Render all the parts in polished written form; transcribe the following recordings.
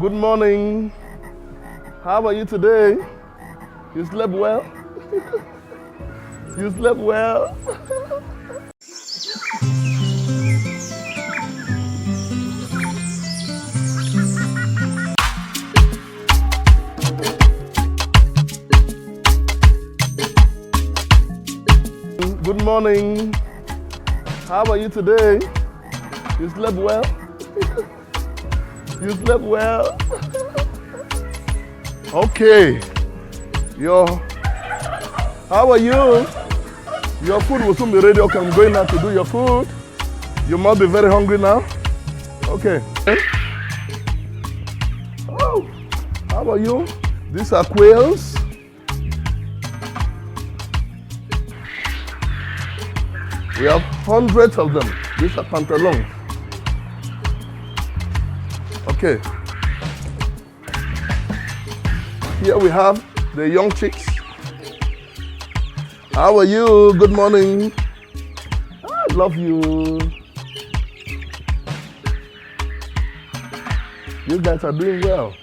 Good morning. How are you today? You slept well? You slept well? Good morning. How are you today? You slept well? You slept well? Okay. How are you? Your food will soon be ready. Okay, I'm going now to do your food. You must be very hungry now. Okay. Oh, how are you? These are quails. We have hundreds of them. These are pantaloons. Okay. Here we have the young chicks. How are you? Good morning. I love you. You guys are doing well.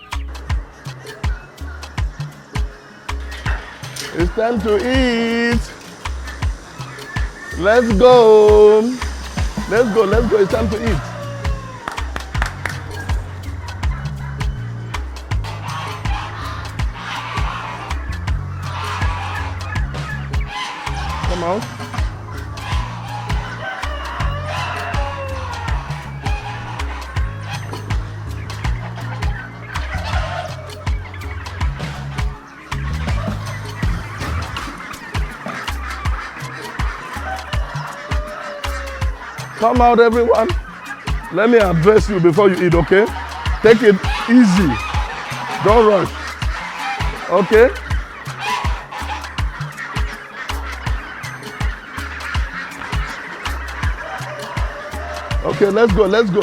It's time to eat. Let's go. Let's go. Let's go. It's time to eat. Come on. Come out, everyone. Let me address you before you eat, okay? Take it easy. Don't rush. Okay? Okay, let's go, let's go.